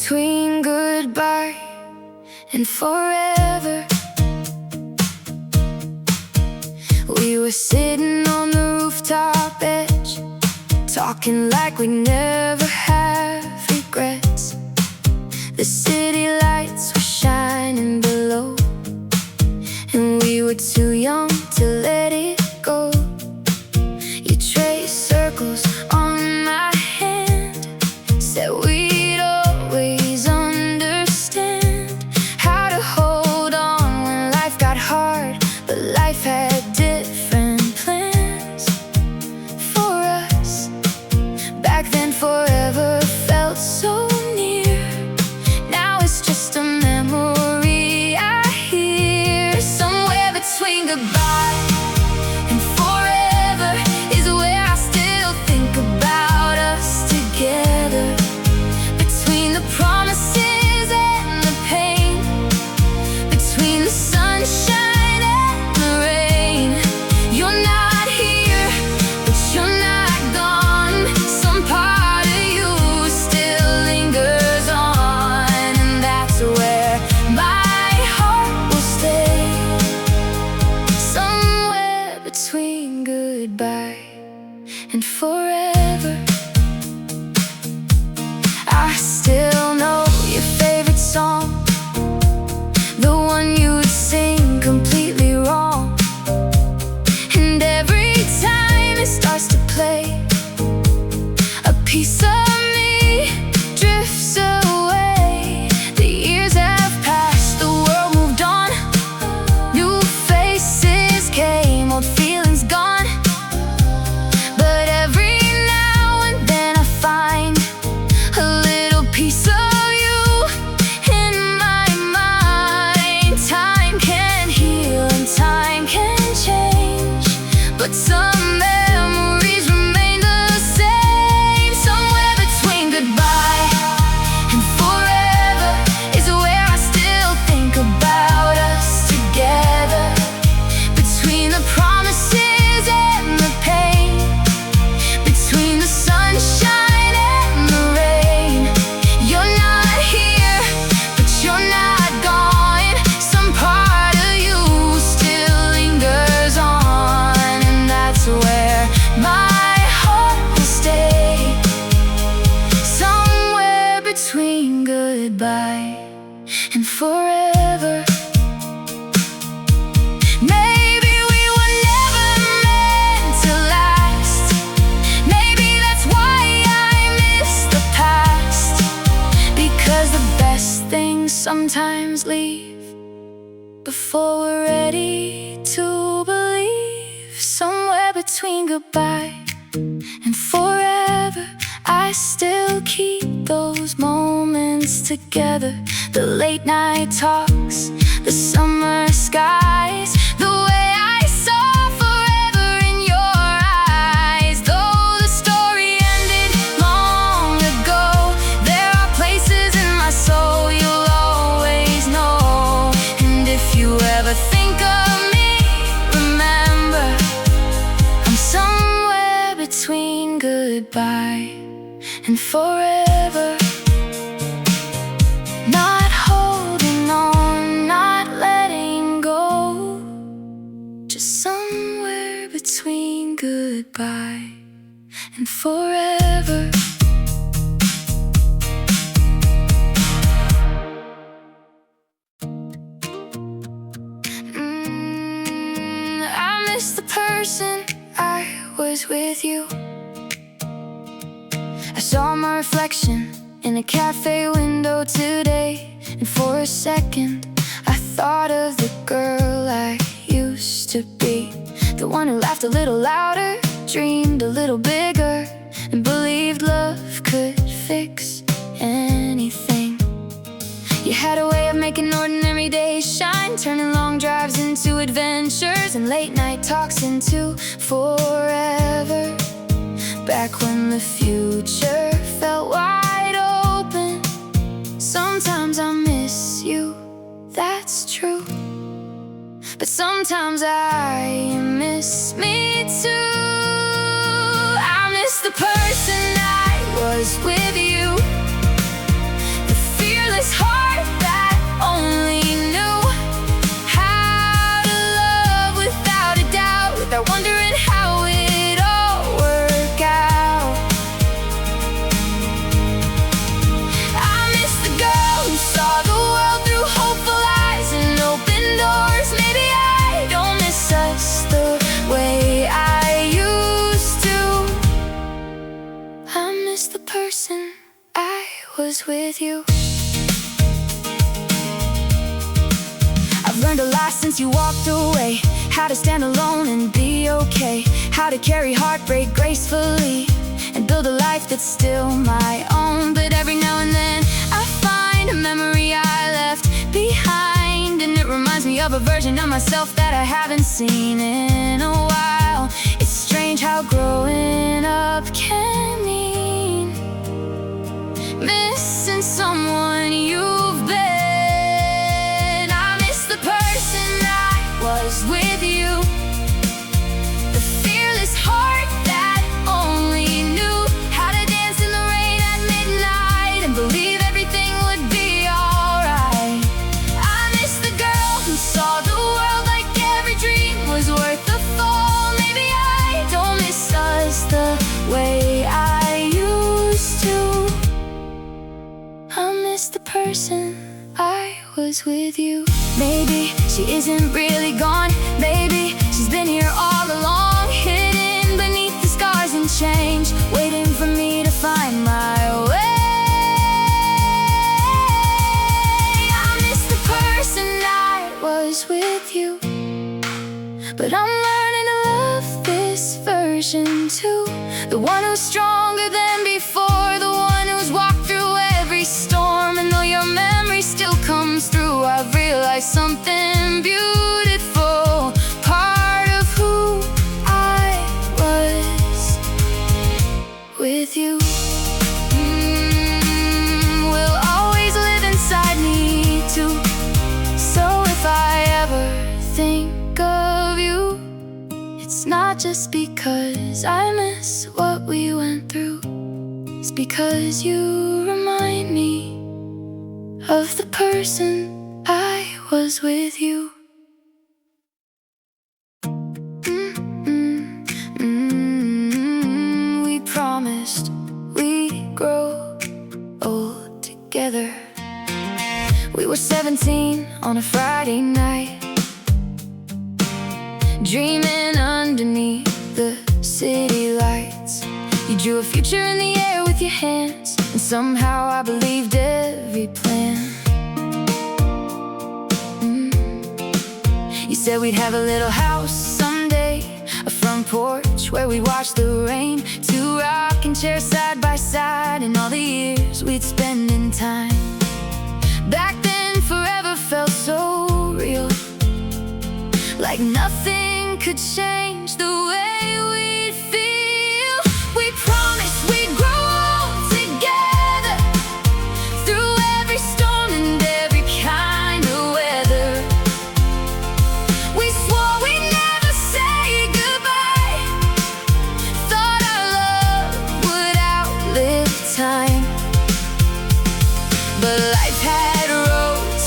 between goodbye and forever. We were sitting on the rooftop edge, talking like we never have regrets. The city lights were shining below, and we were too young to let it go. You traced circles on my hand, said we'd always understand how to hold on when life got hard. But life had different plans for us. Back then forever felt so near. Now it's just a memory I hear. Somewhere between goodbye and forever is where I still think about us together. Between the promises and the pain, between the sunshine and the rain. You're not here, but you're not gone. Some part of you still lingers on, and that's where my heart will stay. Somewhere between goodbye and forever. I still know your favorite song, the one you would sing completely wrong. And every time it starts to play, a piece of me drifts away. The years have passed, the world moved on. New faces came, old feelings gone. But every now and then I find a little piece of you in my mind. Time can heal and time can change, but some memories remain the same. Somewhere between goodbye and forever is where I still think about us together. Between the promises and the pain, between the sunshine and the rain. You're not here, but you're not gone. Some part of you still lingers on, and that's where my heart will stay. Somewhere between goodbye and forever. Maybe we were never meant to last. Maybe that's why I miss the past. Because the best things sometimes leave before we're ready to believe. Somewhere between goodbye and forever, I still keep those moments together. The late night talks, the summer skies, the way I saw forever in your eyes. Though the story ended long ago, there are places in my soul you'll always know. And if you ever think of me, remember I'm somewhere between goodbye and forever. Not holding on, not letting go, just somewhere between goodbye and forever. I miss the person I was with you. I saw my reflection in a cafe window today, and for a second I thought of the girl I used to be. The one who laughed a little louder, dreamed a little bigger, and believed love could fix anything. You had a way of making ordinary days shine, turning long drives into adventures and late night talks into forever. Back when the future felt wide open. Sometimes I miss you, that's true, but sometimes I miss me too. I miss the person I was with you, the was with you. I've learned a lot since you walked away. How to stand alone and be okay. How to carry heartbreak gracefully and build a life that's still my own. But every now and then I find a memory I left behind, and it reminds me of a version of myself that I haven't seen in a while. It's strange how growing up can mean missing someone you've been. I miss the person I was with you, the fearless heart that only knew how to dance in the rain at midnight and believe everything would be alright. I miss the girl who saw the world like every dream was worth the fall. Maybe I don't miss us the way I used to. I miss the person I was with you. Maybe she isn't really gone. Maybe she's been here all along, hidden beneath the scars and change, waiting for me to find my way. I miss the person I was with you, but I'm learning to love this version too. The one who's stronger than before, the one who's walked through every storm. And though your memory still comes through, I've realized something beautiful. Part of who I was with you will always live inside me too. So if I ever think of you, it's not just because I miss what we went through. It's because you remind me of the person I was with you. We promised we'd grow old together. We were 17 on a Friday night, dreaming underneath the city lights. You drew a future in the air with your hands, and somehow I believed every plan. You said we'd have a little house someday, a front porch where we'd watch the rain, two rocking chairs side by side, and all the years we'd spend in time. Back then forever felt so real, like nothing could change the way we'd feel. We promised we'd grow old together, through every storm and every kind of weather. We swore we'd never say goodbye, thought our love would outlive time. But life had roads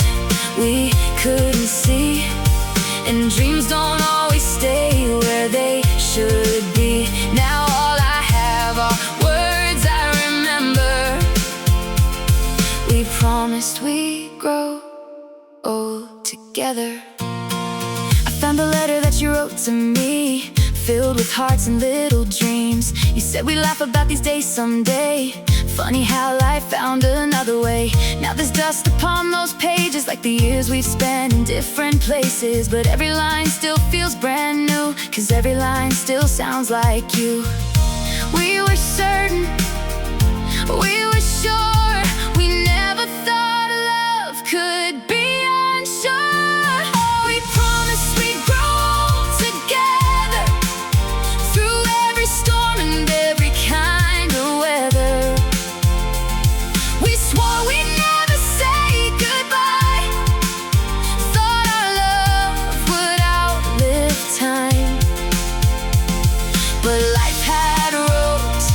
we couldn't see, and dreams don't always stay where they should be. Now all I have are words I remember. We promised we'd grow old together. I found the letter that you wrote to me, filled with hearts and little dreams. You said we'd laugh about these days someday. Funny how life found another way. Now there's dust upon those pages, like the years we've spent in different places. But every line still feels brand new, 'cause every line still sounds like you. We were certain, we were sure, we never thought love could be unsure. Oh, we promised we'd grow old together, through every storm and every kind of weather. We swore we'd never say goodbye, thought our love would outlive time. But life had roads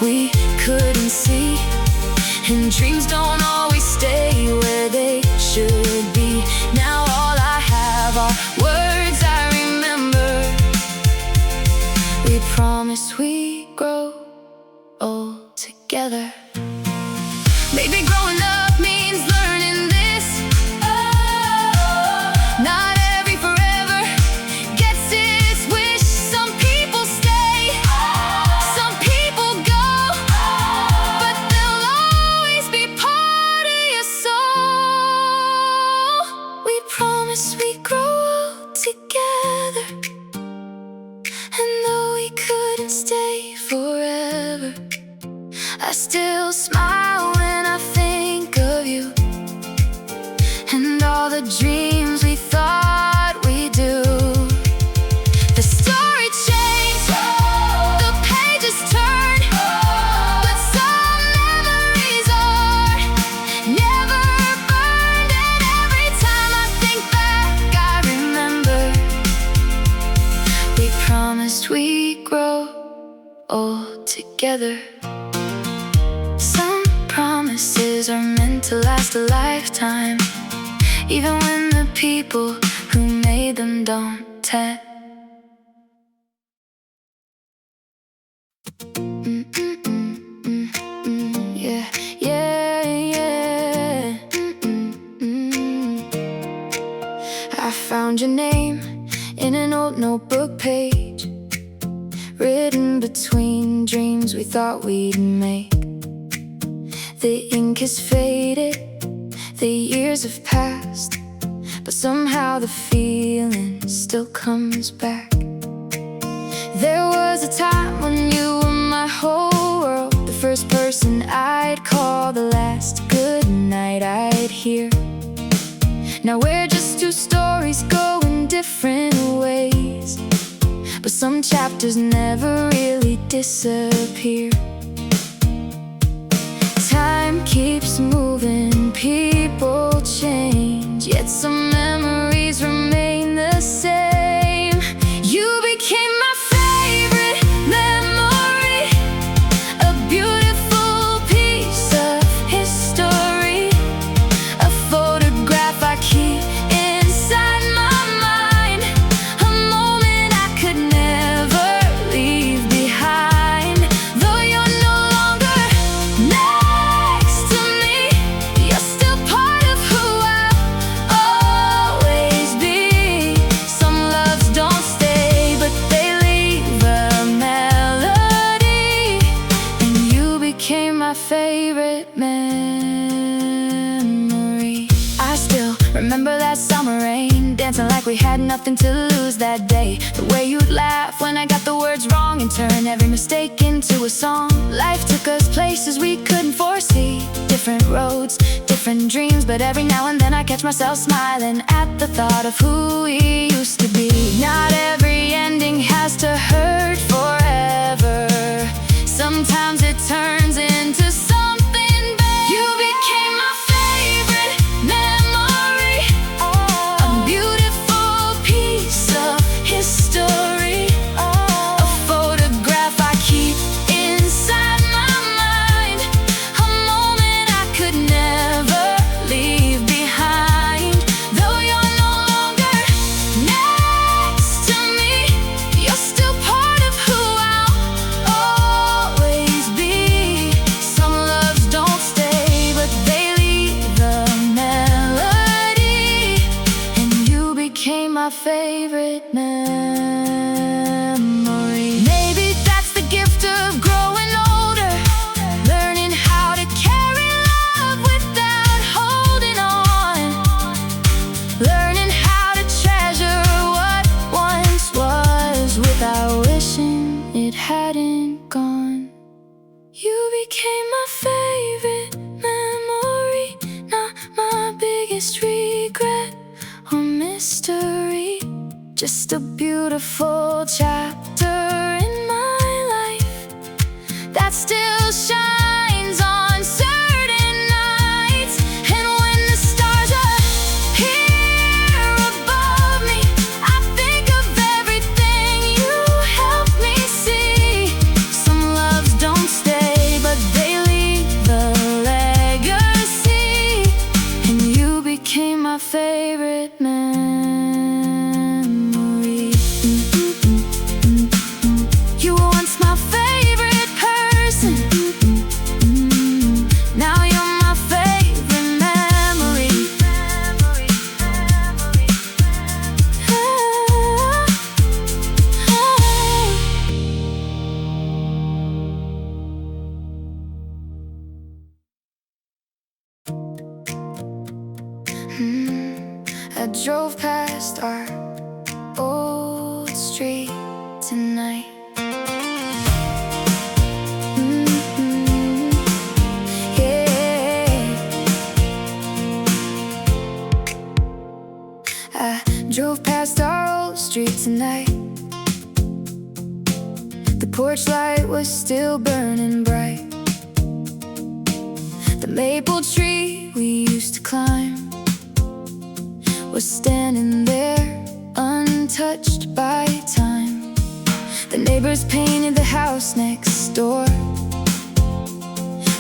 we couldn't see, and dreams don't always stay where they should be. Now all I have are words I remember. We promised we'd grow old together. Maybe growing up means learning this. Not every forever gets its wish. Some people stay, some people go, but they'll always be part I still smile when I think of you, and all the dreams we thought we'd do. The story changed, the pages turned, but some memories are never burned. And every time I think back, I remember we promised we'd grow old together. Some promises are meant to last a lifetime, even when the people who made them don't tend. Yeah, yeah, yeah. I found your name in an old notebook page, written between dreams we thought we'd make. The ink has faded, the years have passed, but somehow the feeling still comes back. There was a time when you were my whole world, the first person I'd call, the last good night I'd hear. Now we're just two stories going different ways, but some chapters never really disappear. Time keeps moving, people change, yet some memories remain the same. You became my favorite memory, a beautiful piece of history, a photograph I keep inside my mind, a moment I could never leave behind. Though you're no longer next to me, you're still part of who I'll always be. Some loves don't stay, but they leave a melody, and you became my favorite memory. I still remember that summer rain, dancing like we had nothing to lose that day. The way you'd laugh when I got the words wrong and turn every mistake into a song. Life took us places we couldn't foresee, different roads, different dreams, but every now and then I catch myself smiling at the thought of who we used to be. Not every ending has to hurt forever. Sometimes it turns into something better. You became my favorite memory, a beautiful piece of history, a photograph I keep inside my mind, a moment I could never leave behind. Though you're no longer next to me, you're still part of who I'll always be. Some loves don't stay, but they leave a melody, and you became my favorite memory. Maybe that's the gift of growing older, learning how to carry love without holding on, learning how to treasure what once was without wishing it hadn't gone. You became my favorite memory, not my biggest regret or mystery, just a beautiful chapter in my life that still shines on certain nights. And when the stars appear above me, I think of everything you helped me see. Some loves don't stay, but they leave a legacy, and you became my favorite memory. You were once my favorite person, now you're my favorite memory. I drove past our old street tonight. The porch light was still burning bright. The maple tree we used to climb was standing there, untouched by time. The neighbors painted the house next door,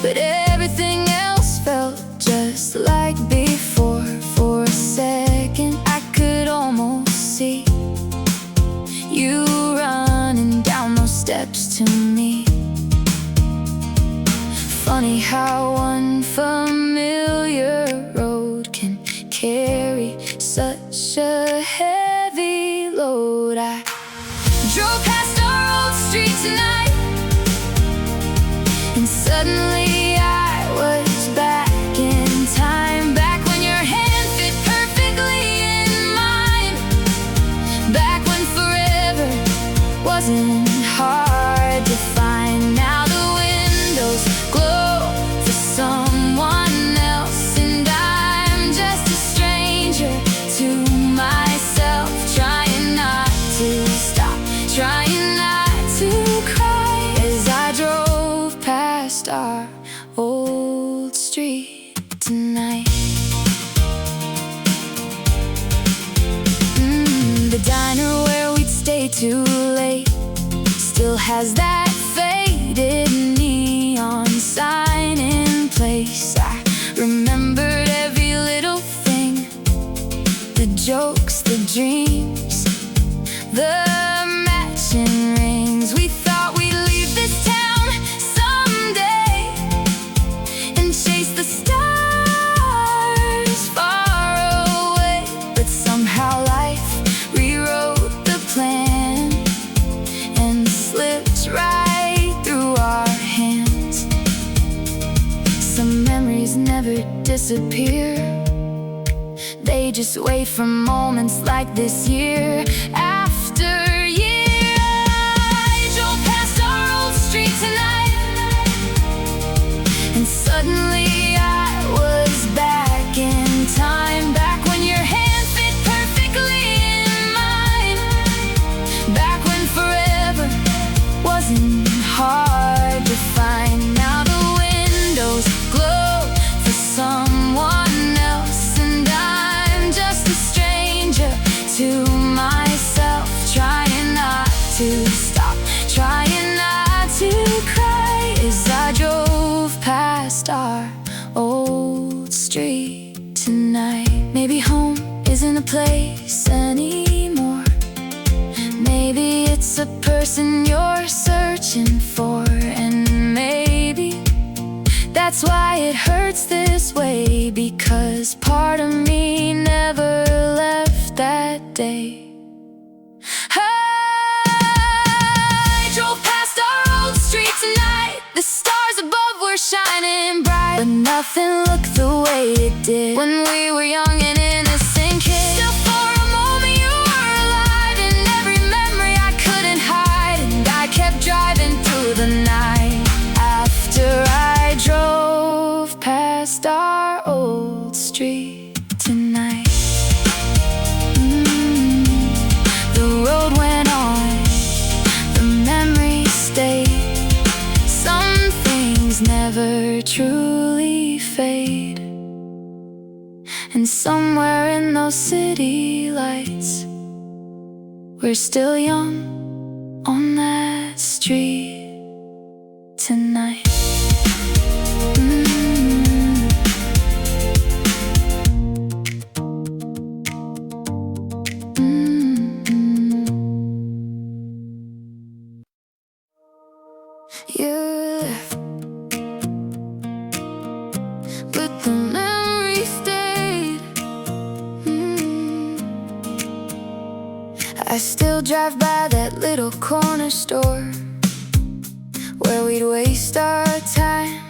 but everything else felt just like before. For a second I could almost see you running down those steps to me. Funny how one familiar road can carry such a heavy load. I drove past our old street tonight, and suddenly I was back in time. Back when your hand fit perfectly in mine. Back when forever wasn't hard to find. Now the windows glow for someone else, and I'm just a stranger to myself, trying not to stop, trying not to cry as I drove past our old street tonight. The diner where we'd stay too late still has that faded neon sign in place. I remembered every little thing, the jokes, the dreams, the matching rings. We thought we'd leave this town someday and chase the stars far away, but somehow life rewrote the plan and slipped right through our hands. Some memories never disappear, they just wait for moments like this year after year. I drove past our old street tonight, and suddenly I was back in time. Back when your hand fit perfectly in mine. Back when forever wasn't hard to find. Now the windows glow for someone else, and I'm just a stranger to myself, trying not to stop, trying not to cry as I drove past our old street tonight. Maybe home isn't a place anymore. Maybe it's a person you're searching for, and maybe that's why it hurts this way, because part of me never left that day. I drove past our old street tonight. The stars above were shining bright, but nothing looked the way it did when we were young and innocent kids. Still for a moment you were alive, in every memory I couldn't hide, and I kept driving through the night after I drove past our old street tonight. The road went on, the memories stayed. Some things never truly fade, and somewhere in those city lights, we're still young on that street tonight. You left, but the memory stayed. I still drive by that little corner store where we'd waste our time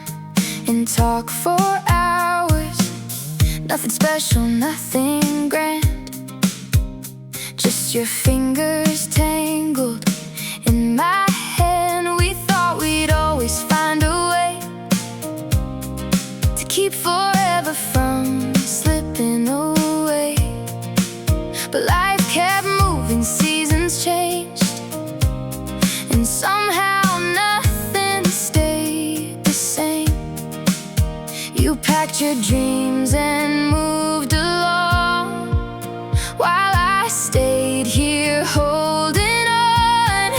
and talk for hours. Nothing special, nothing grand, just your fingers tangled in my hand. We thought we'd always find a way to keep forever from slipping away, but life kept moving, seasons changed, and somehow packed your dreams and moved along, while I stayed here holding on.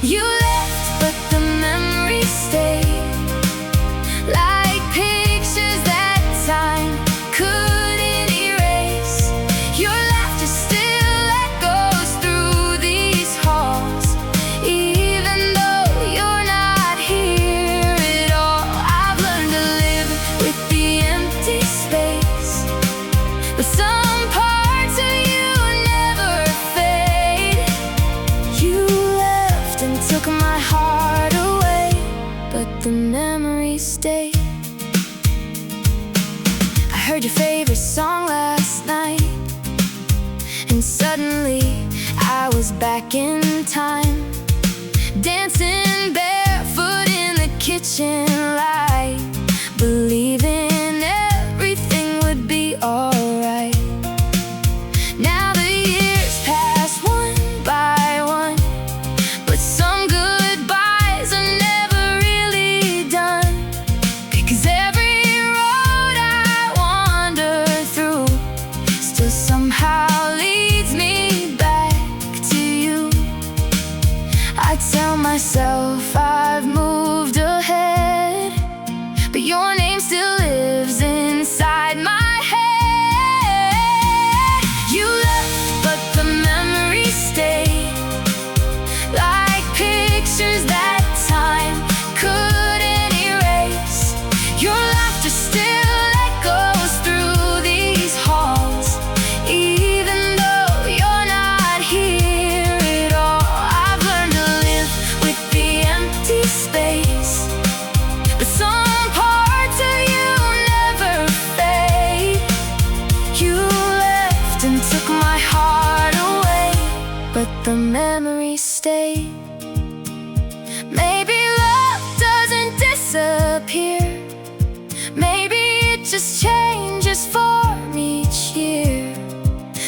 You left, but the memories stayed, like pictures that time couldn't erase. Your laughter still echoes through these halls, even though you're not here at all. I've learned to live with the empty space, but some parts of you never fade. You left and took my heart away, but the memories stay. I heard your favorite song last night, and suddenly I was back in time, dancing barefoot in the kitchen light, believing everything would be alright. Now the years pass one by one, but some goodbyes are never really done, because every road I wander through still somehow leads me back to you. I tell myself I've moved ahead, but your name still lives inside my head. You left, but the memories stay, like pictures that time couldn't erase. Your laughter still echoes through these halls, even though you're not here at all. I've learned to live with the empty space, but some parts of you never fade. You left and took my heart away, but the memories stay. Maybe love doesn't disappear, maybe it just changes form each year,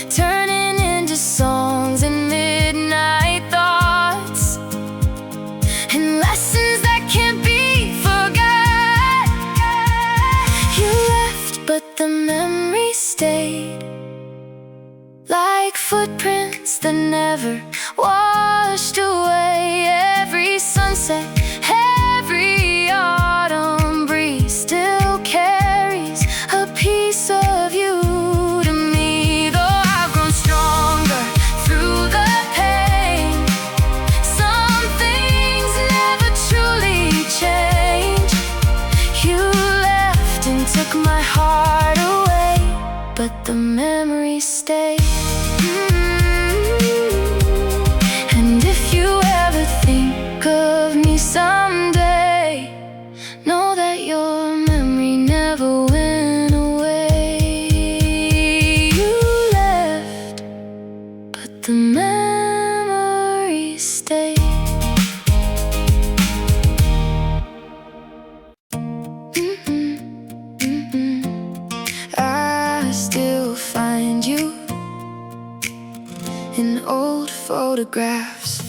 turning into songs and midnight thoughts, and lessons that can't be forgot. You left, but the memories stayed, like footprints that never washed away. Every sunset, every autumn breeze still carries a piece of you to me. Though I've grown stronger through the pain, some things never truly change. You left and took my heart away, but the memories stay. And if you ever think of me someday, know that your memory never went away. You left, but the memories stay. I still find you in old photographs.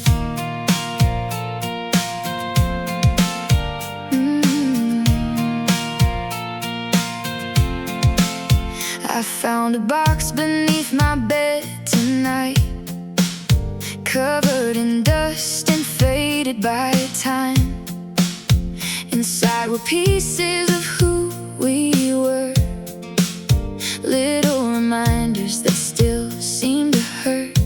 I found a box beneath my bed tonight, covered in dust and faded by time. Inside were pieces of who we were, little reminders that still seem to hurt.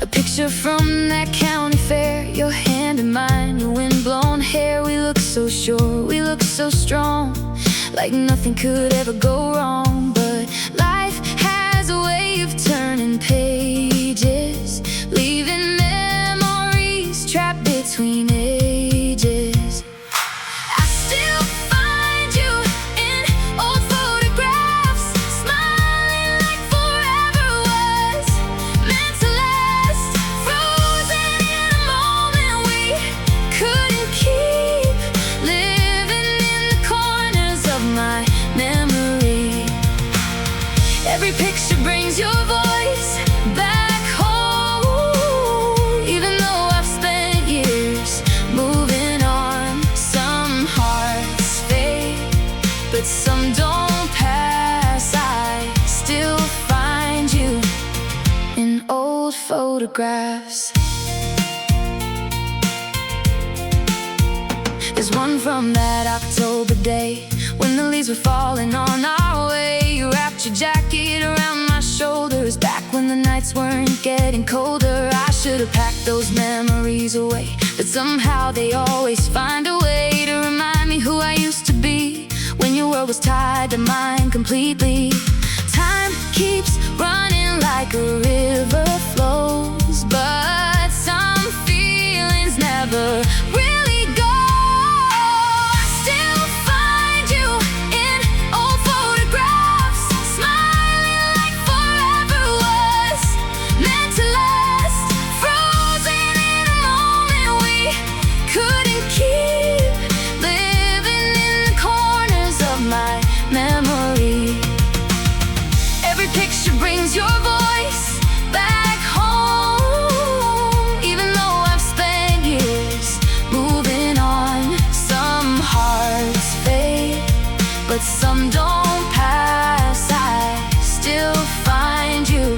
A picture from that county fair, your hand in mine, your wind-blown hair. We look so sure, we look so strong, like nothing could ever go wrong. But life has a way of turning pages, leaving memories trapped between ages. I still find you in old photographs, smiling like forever was meant to last, frozen in a moment we couldn't keep, living in the corners of my memory. Every picture brings your voice back home, even though I've spent years photographs. There's one from that October day when the leaves were falling on our way. You wrapped your jacket around my shoulders back when the nights weren't getting colder. I should have packed those memories away, but somehow they always find a way to remind me who I used to be when your world was tied to mine completely. Time keeps running like a river flows, but some feelings never really go. I still find you in old photographs, smiling like forever was meant to last, frozen in a moment we couldn't keep, living in the corners of my memory. Every picture brings your voice back home, even though I've spent years moving on. Some hearts fade, but some don't pass. I still find you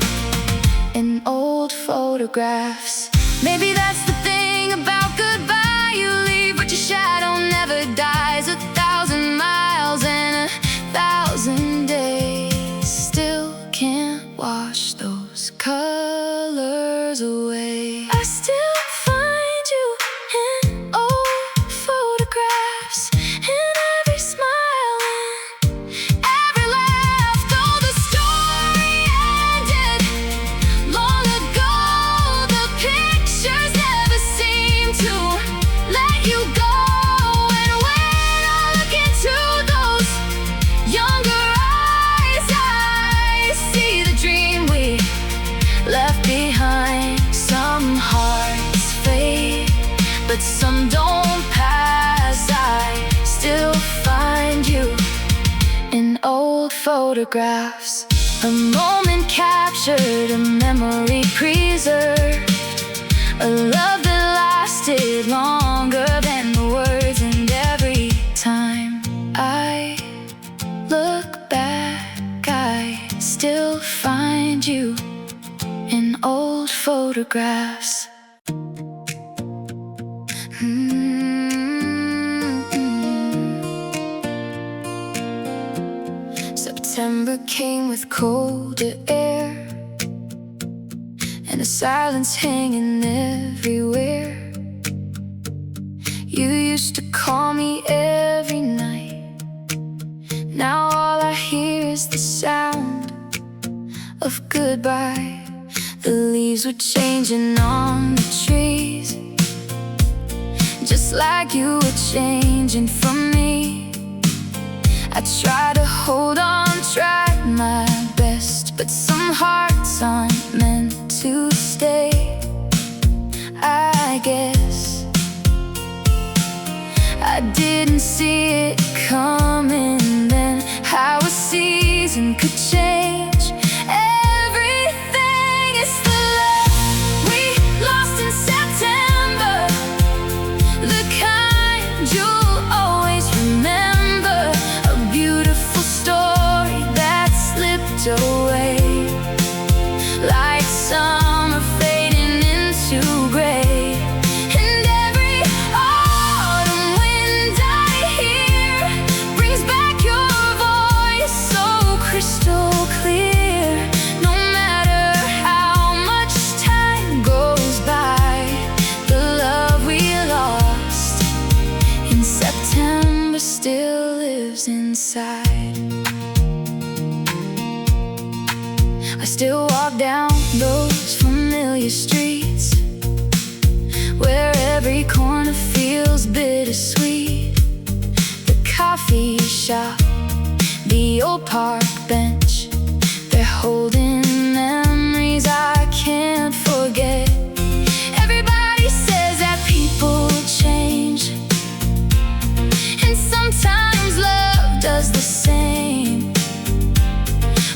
in old photographs. Maybe that's the thing about goodbye. You leave, but your shadow never dies. 1,000 miles and 1,000 days still can't wash those colors away. I still find you in old photographs, in every smile and every laugh. Though the story ended long ago, the pictures never seem to let you go. And when I look into those younger eyes, I see the dream we left behind. Some hearts fade, but some don't pass. I still find you in old photographs. A moment captured, a memory preserved, a love that lasted longer than the words. And every time I look back, I still find you in old photographs. September came with colder air and a silence hanging everywhere. You used to call me every night. Now all I hear is the sound of goodbye. The leaves were changing on the trees, just like you were changing from me. I try to hold on, try my best, but some hearts aren't meant to stay. I guess I didn't see it coming then, how a season could change everything. It's the love we lost in September, the kind you'll always remember, a beautiful story that slipped away like summer fading into gray. And every autumn wind I hear brings back your voice so crystal clear. No matter how much time goes by, the love we lost in September still lives inside. I still walk down those familiar streets where every corner feels bittersweet. The coffee shop, the old park bench, they're holding memories I can't forget. Everybody says that people change, and sometimes love does the same.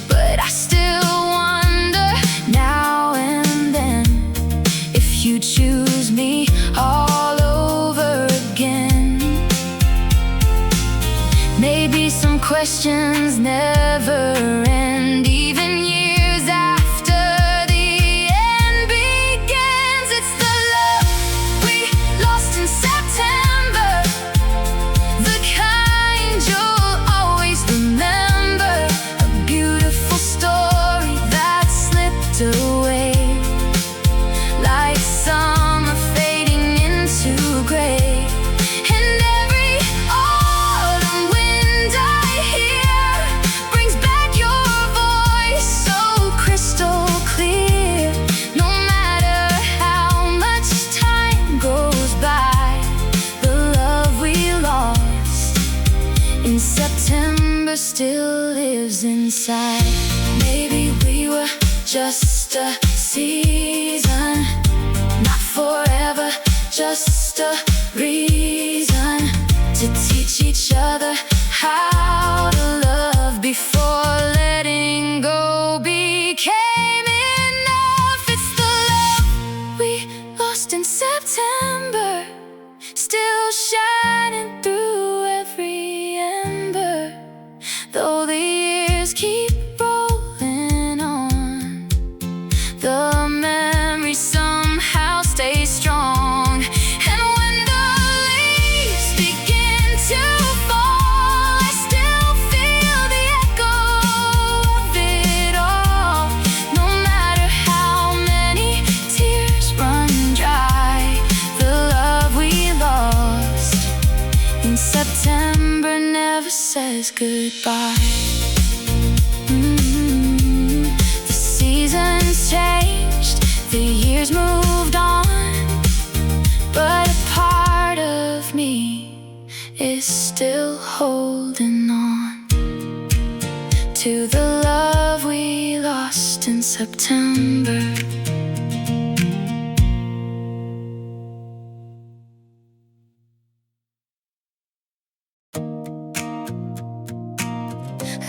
But I still wonder now and then if you choose me all over again. Maybe some questions never end, even years after the end began. still lives inside. Maybe we were just a season, not forever, just a reason to teach each other how to love before letting go became enough. It's the love we lost in September, still shining through every ember. Though the years keep rolling on, the memories somehow stay strong. And when the leaves begin to fall, I still feel the echo of it all. No matter how many tears run dry, the love we lost in September never says goodbye. The seasons changed, the years moved on, but a part of me is still holding on to the love we lost in September.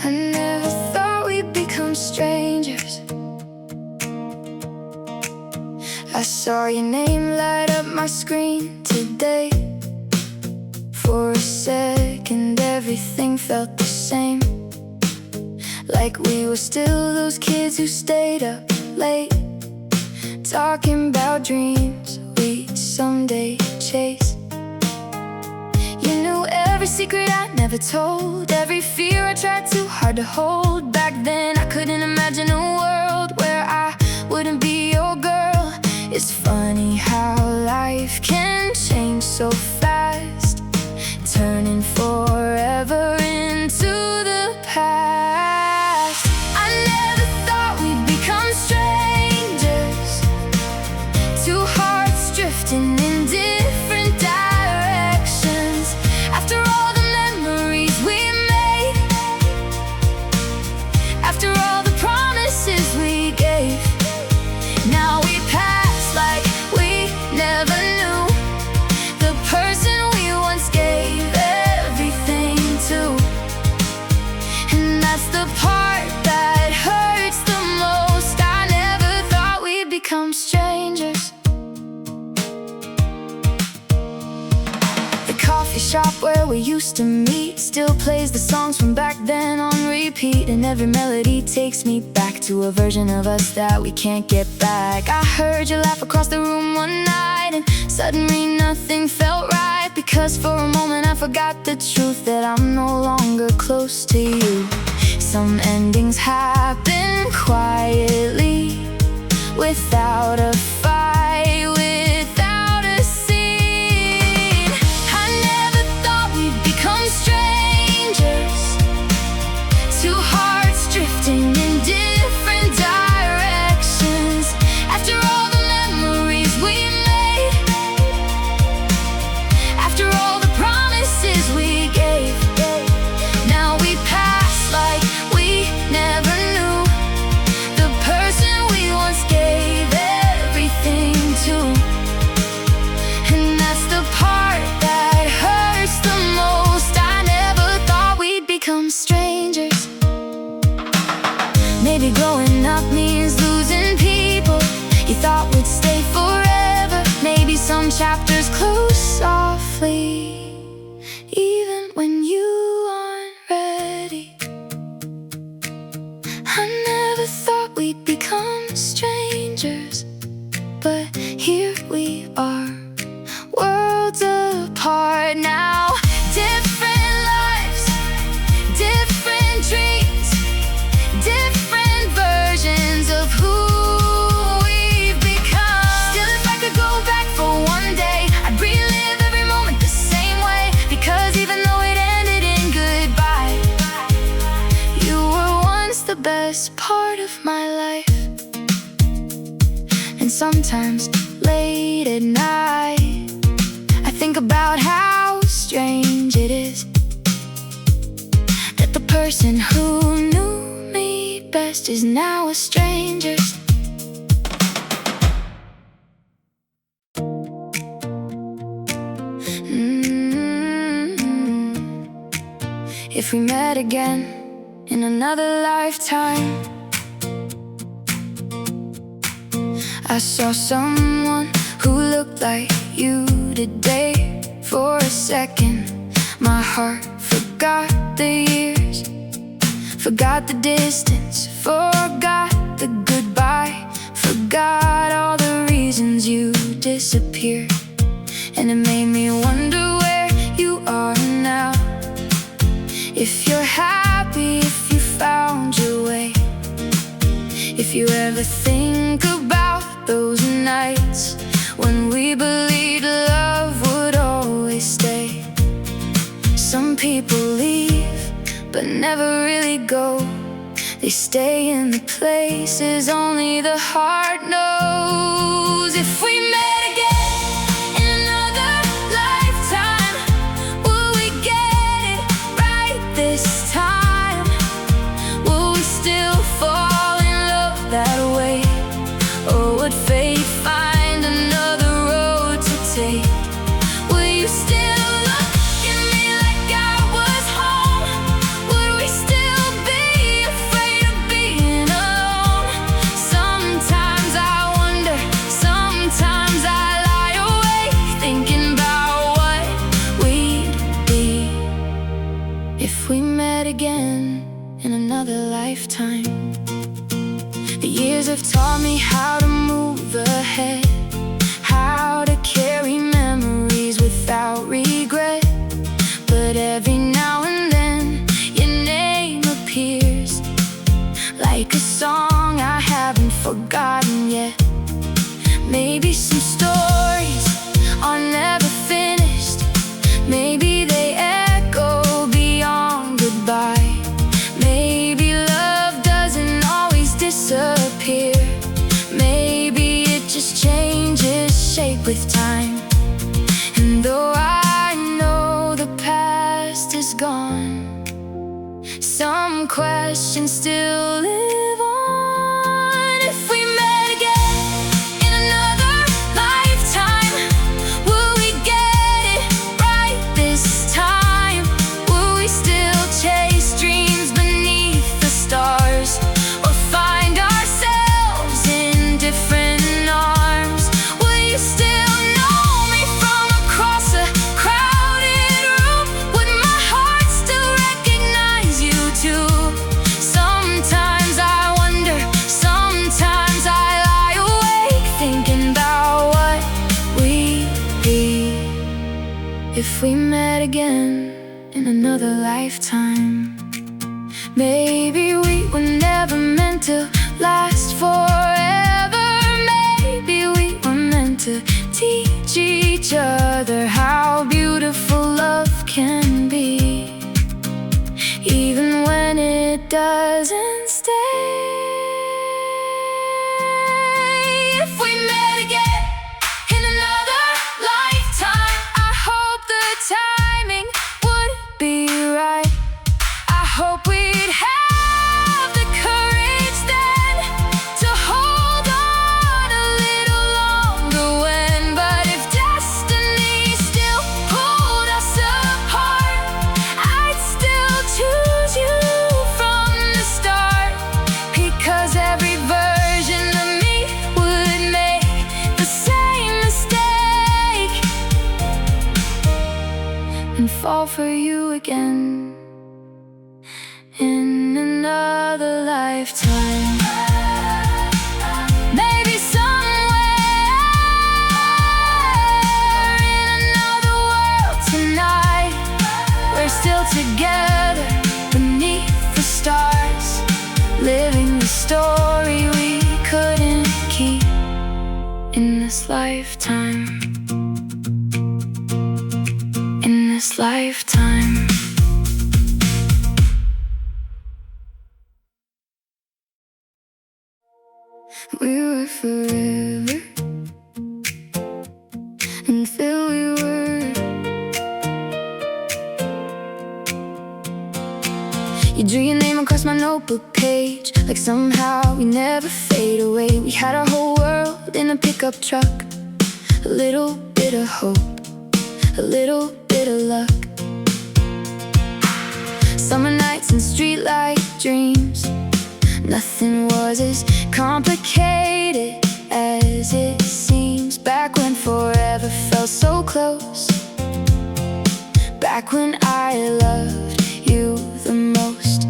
I never thought we'd become strangers. I saw your name light up my screen today. For a second everything felt the same, like we were still those kids who stayed up late, talking about dreams we'd someday chase. You knew every secret I never told, every fear I tried too hard to hold. Back then I couldn't imagine a world where I wouldn't be your girl. It's funny how life can change so fast, turning forever into the past. I never thought we'd become strangers, two hearts drifting in different directions. After all the memories we made, after all the promises we gave, now we pass like we never knew the person we once gave everything to. And that's the part that hurts the most. I never thought we'd become strangers. The coffee shop where we used to meet still plays the songs from back then on repeat, and every melody takes me back to a version of us that we can't get back. I heard you laugh across the room one night, and suddenly nothing felt right, because for a moment I forgot the truth that I'm no longer close to you. Some endings happen quietly, without a fight, without a scene. I never thought we'd become strangers, two hearts drifting in different directions. After all the memories we made, after all the promises we gave, now we pass like we never knew the person we once gave everything to. And that's the part that hurts the most. I never thought we'd become strangers. Maybe growing up means losing people you thought would stay forever. Maybe some chapters close softly, even when you aren't ready. I never thought we'd become strangers, but here we are, worlds apart now. Different lives, different dreams, different versions of who we've become. Still, if I could go back for one day, I'd relive every moment the same way, because even though it ended in goodbye, you were once the best part of my life. And sometimes late at night I think about how strange it is that the person best is now a stranger. If we met again in another lifetime, I saw someone who looked like you today. For a second, my heart forgot the years, forgot the distance, forgot the goodbye, forgot all the reasons you disappeared. And it made me wonder where you are now. If you're happy, if you found your way, if you ever think about those nights when we believed love would always stay. Some people leave, but never really go. They stay in the places only the heart knows. If we met again in another lifetime, will we get it right this time? Will we still fall in love that way? Or would fate find another road to take? Will you still look at me like I was home? Would we still be afraid of being alone? Sometimes I wonder, sometimes I lie awake thinking about what we'd be if we met again in another lifetime. The years have taught me how to move ahead, how to carry memories without regret. But every now and then your name appears, like a song I haven't forgotten yet. Maybe some stories are never finished, maybe they echo beyond goodbye. Maybe love doesn't always disappear, maybe it just changes shape with time. And though I know the past is gone, some questions still live on. If we met again in another lifetime, will we get it right this time? Will we still chase dreams beneath the stars, or find ourselves in different arms? Will you still know me from across a crowded room? Would my heart still recognize you too? Sometimes I wonder, sometimes I lie awake thinking about what we'd be if we met again in another lifetime. Maybe we were never meant to last forever. Maybe we were meant to teach each other how beautiful love can be, even when it doesn't stay. If we met again in another lifetime, I hope the timing would be right. I hope we'd have the courage then to hold on a little longer when. But if destiny still pulled us apart, I'd still choose you from the start. Because every version of me would make the same mistake and fall for you again in another lifetime. Maybe somewhere in another world tonight, we're still together beneath the stars, living the story we couldn't keep in this lifetime. In this lifetime. We were forever until we were. You drew your name across my notebook page, like somehow we never fade away. We had our whole world in a pickup truck, a little bit of hope, a little bit of luck. Summer nights and streetlight dreams, nothing was as complicated as it seems. Back when forever felt so close, back when I loved you the most.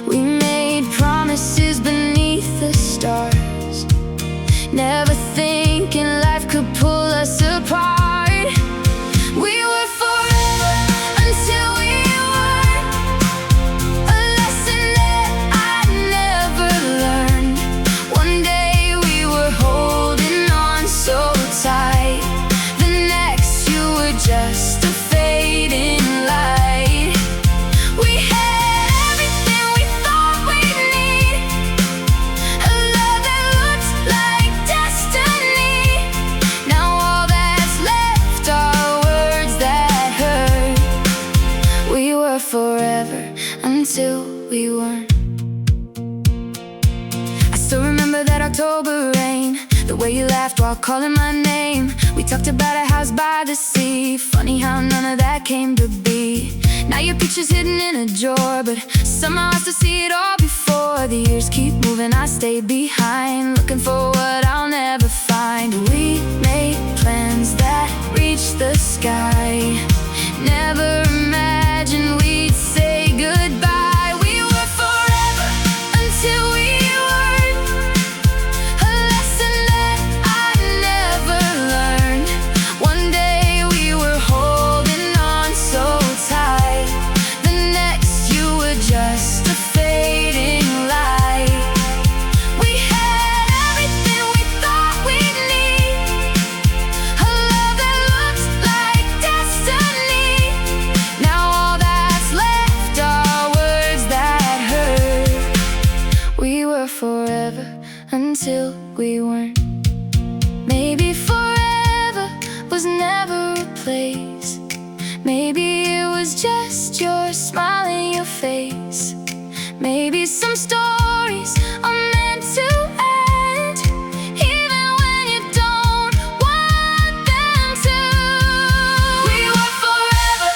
We made promises beneath the stars, never thinking life could pull us apart. We were forever until we weren't, a lesson that I never learned. One day we were holding on so tight, the next you were just a fading light. We had everything we thought we'd need, a love that looked like destiny. Now all that's left are words that hurt. We were forever until we weren't. I still remember that October rain, the way you laughed while calling my name. We talked about a house by the sea, funny how none of that came to be. Now your picture's hidden in a drawer, but somehow I still see it all before. The years keep moving, I stay behind, looking for what I'll never find. We made plans that reached the sky, never imagined we'd say goodbye. We were forever until we weren't, a lesson that I never learned. One day we were holding on so tight, the next you were just a fading light. We had everything we thought we'd need, a love that looked like destiny. Now all that's left are words that hurt. We were forever until we weren't. Maybe forever was never a place, maybe it was just your smile and your face. Maybe some stories are meant to end, even when you don't want them to. We were forever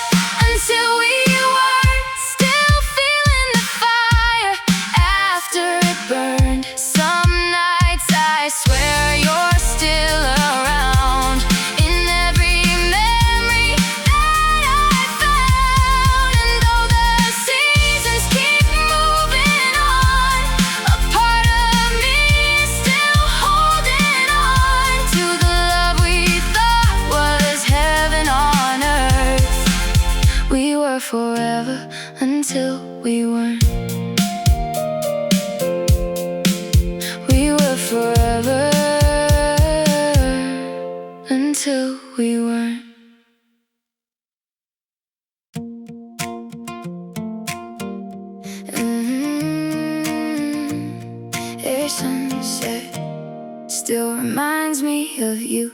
until we weren't, still feeling the fire after it burned. Some nights I swear you're still around, in every memory that I found. And though the seasons keep moving on, a part of me is still holding on to the love we thought was heaven on earth. We were forever until we weren't. We were forever until we weren't. Every sunset still reminds me of you.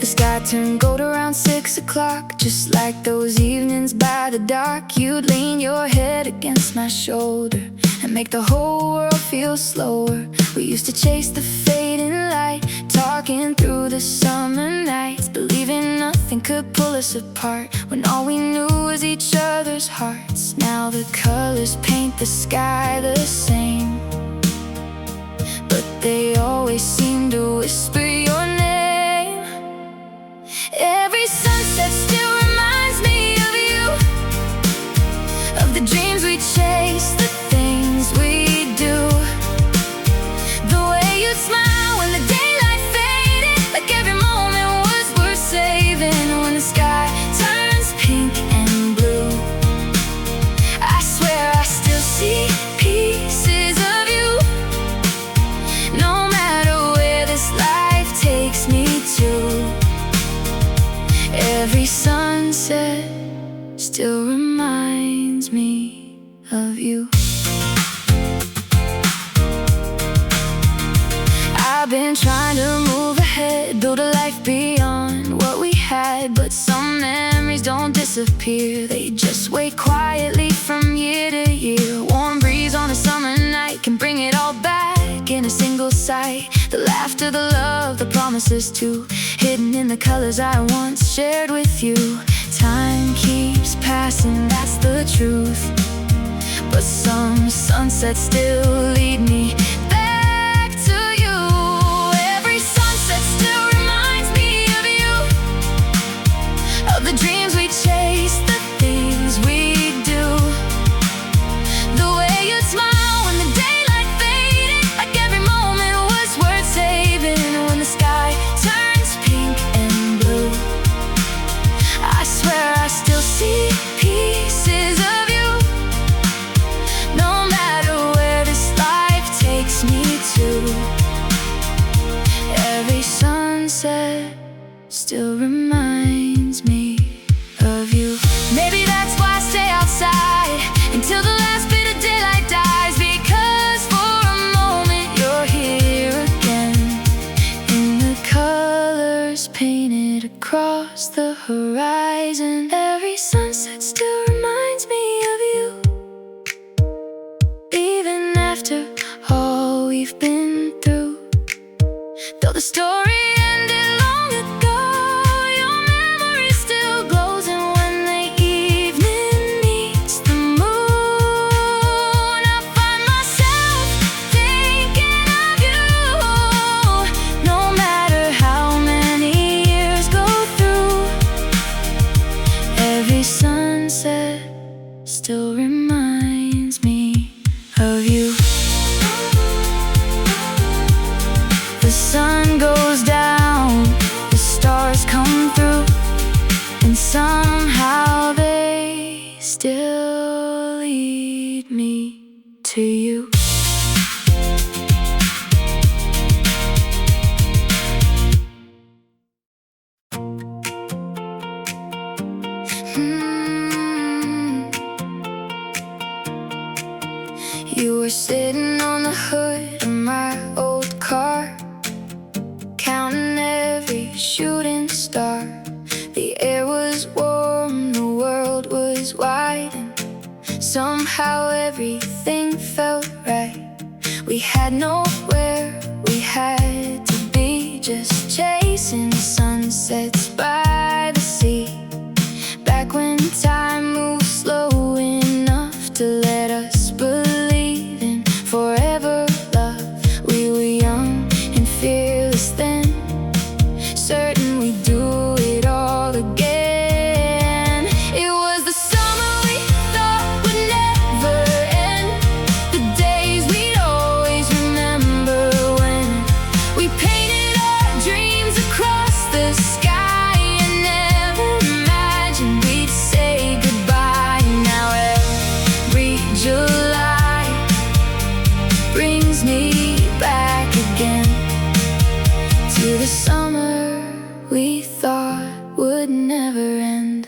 The sky turned gold around 6 o'clock, just like those evenings by the dock. You'd lean your head against my shoulder and make the whole world feel slower. We used to chase the fading light, talking through the summer nights, believing nothing could pull us apart, when all we knew was each other's hearts. Now the colors paint the sky the same, but they always seem to whisper your name. Every sunset still reminds me of you, of the dreams we chase, the things we do, the way you'd smile when the daylight faded, like every moment was worth saving. When the sky turns pink and blue, I swear I still see pieces of you, no matter where this life takes me to. Every sunset still reminds me of you. I've been trying to move ahead, build a life beyond what we had, but some memories don't disappear. They just wait quietly from year to year. Warm breeze on a summer night can bring it all back in a single sight. The laughter, the love, the promises too, hidden in the colors I once shared with you. Time keeps passing, that's the truth, but some sunsets still lead me back to you. Every sunset still reminds me of you, of the dreams we chase, the things we do, the way you'd smile when the daylight faded, like every moment was worth saving. When the sky turns pink and blue, I swear I still see pieces of you, no matter where this life takes me to. Every sunset still reminds me of you. Maybe that's why I stay outside until the last bit of daylight dies, because for a moment you're here again, in the colors painted across the horizon. Every sunset still reminds me of you, even after all we've been through. Though the story ended long ago, your memory still glows. And when the evening meets the moon, I find myself thinking of you. No matter how many years go through, every sunset still reminds me of you. The sun goes down, the stars come through, and somehow they still lead me to you. You were sitting on the hood of my old car, counting every shooting star. The air was warm, the world was wide, and somehow everything felt right. We had nowhere we had to be, just chasing sunsets by the sea. Back when time moved slow enough to let us believe in forever love. We were young and fearless then, certain we'd do it all again. It was the summer we thought would never end, the days we'd always remember, when we painted our dreams across the sky and never imagined we'd say goodbye. Now every July brings me back again to the summer we thought would never end.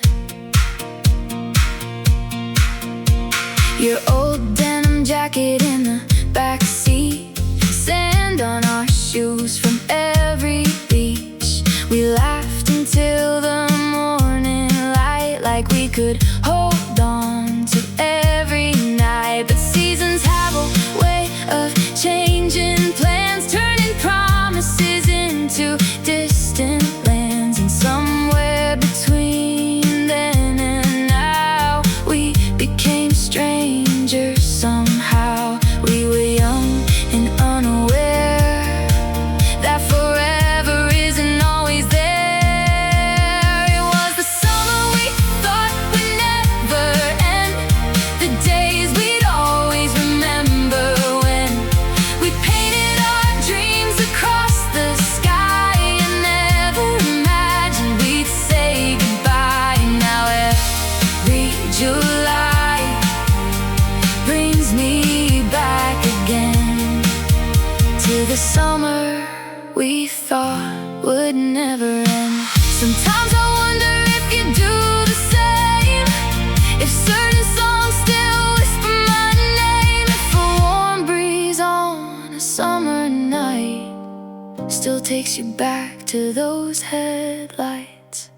Your old denim jacket in the back seat, sand on our shoes from every beach. We laughed until the morning light, like we could hold on to every night. But seasons have a way of changing plans, turning promises into distant lands. And somewhere between then and now, we became strangers somehow. We were young and unaware that forever isn't always there. It was the summer we thought would never end, the days we'd always remember, when we painted our dreams across the sky and never imagined we'd say goodbye. Now every July brings me back again to the summer we thought would never end. Sometimes I wonder if you do the same, if certain songs still whisper my name, if a warm breeze on a summer night still takes you back to those headlights.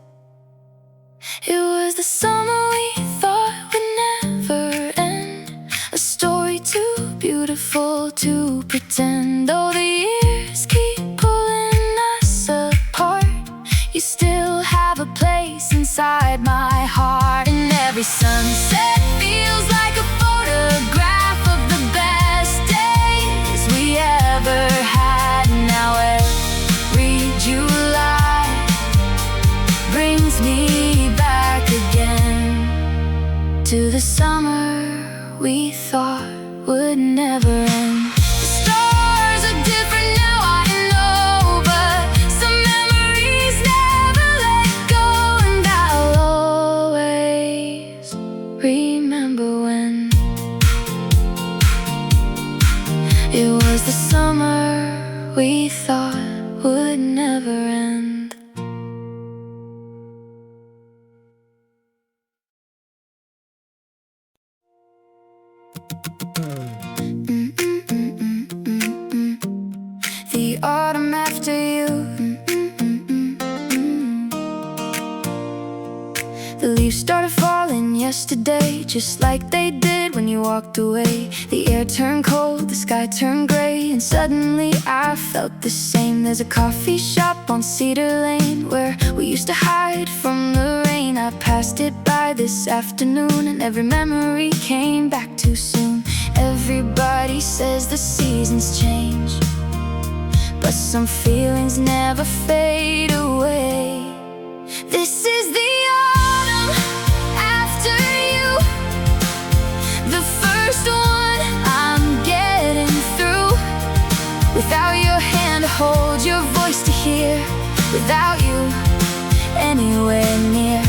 It was the summer we thought would never end, a story too beautiful to pretend. Oh, the years keep pulling us apart. You still have a place inside my heart. And every sunset feels like a photograph of the best days we ever had. Now every July brings me back again to the summer we thought would never end. The stars are different now, I know, but some memories never let go. And I'll always remember when it was the summer we thought would never end. The autumn after you. The leaves started falling yesterday, just like they did when you walked away. The air turned cold, the sky turned gray, and suddenly I felt the same. There's a coffee shop on Cedar Lane where we used to hide from the rain. I passed it by this afternoon, and every memory came back too soon. Everybody says the seasons change, but some feelings never fade away. This is the autumn after you, the first one I'm getting through. Without your hand to hold, your voice to hear, without you anywhere near.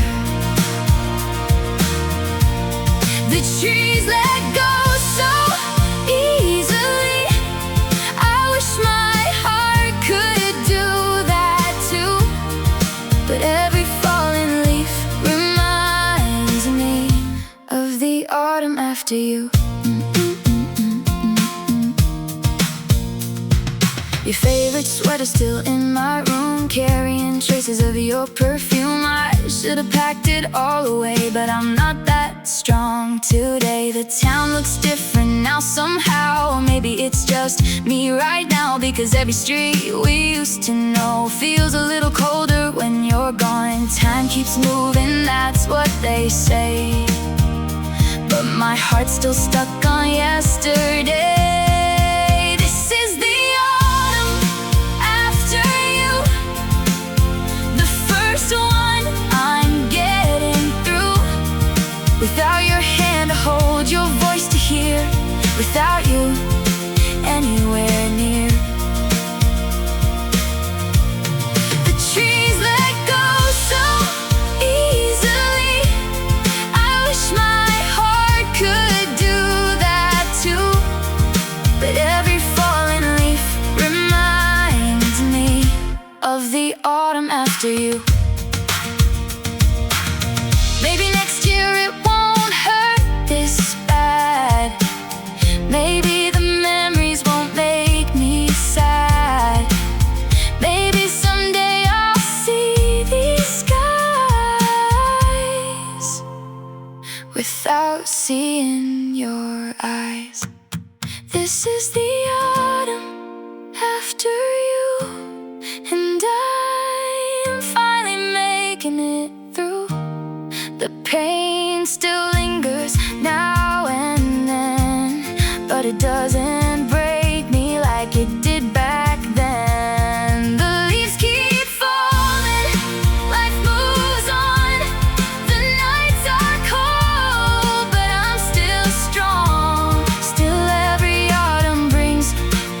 The trees let go so easily. I wish my heart could do that too. But every falling leaf reminds me of the autumn after you. Your favorite sweater still in my room, carrying traces of your perfume. I should have packed it all away, but I'm not that strong today. The town looks different now somehow. Maybe it's just me right now, because every street we used to know feels a little colder when you're gone. Time keeps moving, that's what they say, but my heart's still stuck on yesterday. Without your hand to hold, your voice to hear, without you anywhere near. The trees let go so easily. I wish my heart could do that too. But every fallen leaf reminds me of the autumn after you. Maybe next year it won't hurt this bad. Maybe the memories won't make me sad. Maybe someday I'll see these skies without seeing your eyes. This is the autumn after you, and I'm finally making it through. The pain still lingers now and then, but it doesn't break me like it did back then. The leaves keep falling, life moves on. The nights are cold, but I'm still strong. Still every autumn brings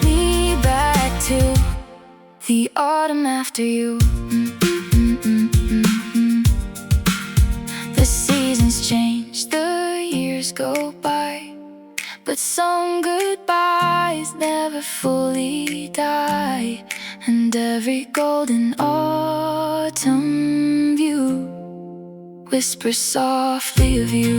me back to the autumn after you. Change, the years go by, but some goodbyes never fully die. And every golden autumn view whispers softly of you.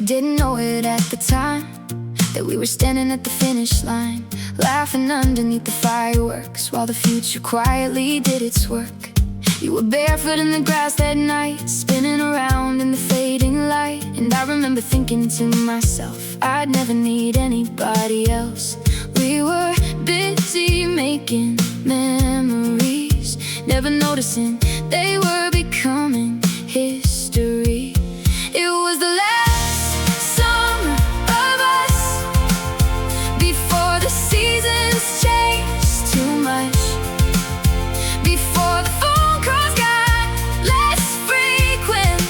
didn't know it at the time, that we were standing at the finish line, laughing underneath the fireworks, while the future quietly did its work. You were barefoot in the grass that night, spinning around in the fading light. And I remember thinking to myself, I'd never need anybody else. We were busy making memories, never noticing they were becoming history. It was the last summer of us, before the seasons changed too much, before the phone calls got less frequent,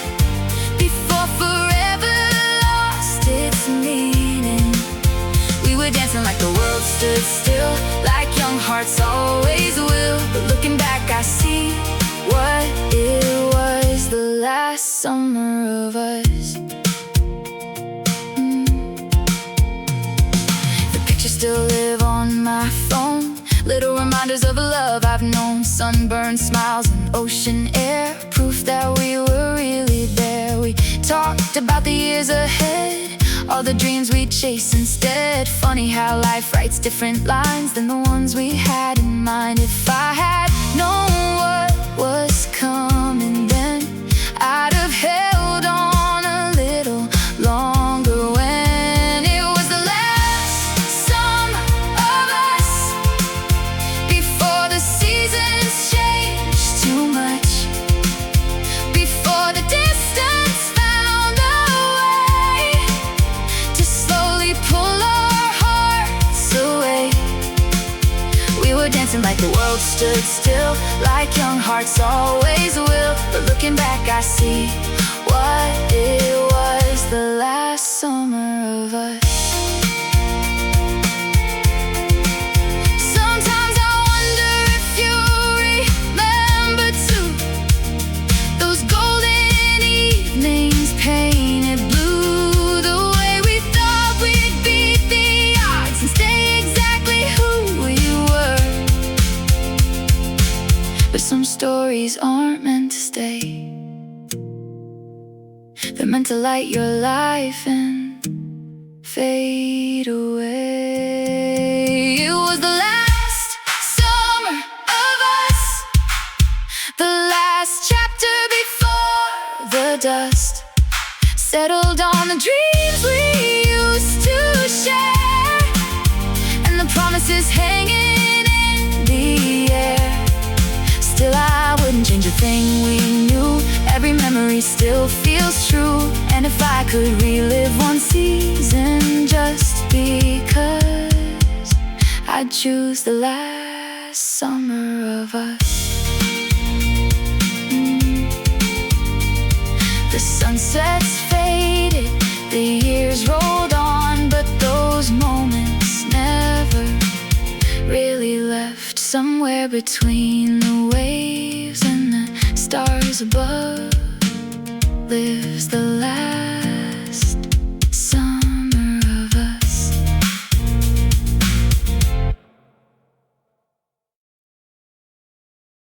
before forever lost its meaning. We were dancing like the world stood still, like young hearts always will. But looking back I see what it was, the last summer of us. The pictures still live on my phone, little reminders of a love I've known. Sunburned smiles and ocean air, proof that we were really there. We talked about the years ahead, all the dreams we chase instead. Funny how life writes different lines than the ones we had in mind. If I had known what was coming then, I'd have held on a little longer. When it was the last summer of us, before the seasons changed too much, before the distance found a way to slowly pull our hearts away. We were dancing like the world stood still, like young hearts always will. But looking back I see what it was, the last summer of us. Sometimes I wonder if you remember too, those golden evenings painted blue, the way we thought we'd beat the odds and stay exactly who we were. But some stories aren't meant to stay, they're meant to light your life and fade away. It was the last summer of us, the last chapter before the dust settled on the dreams we used to share, and the promises hanging in the air. Still I wouldn't change a thing we knew, every memory still feels true. And if I could relive one season just because, I'd choose the last summer of us. The sunsets faded, the years rolled on, but those moments never really left. Somewhere between the waves and the stars above lives the last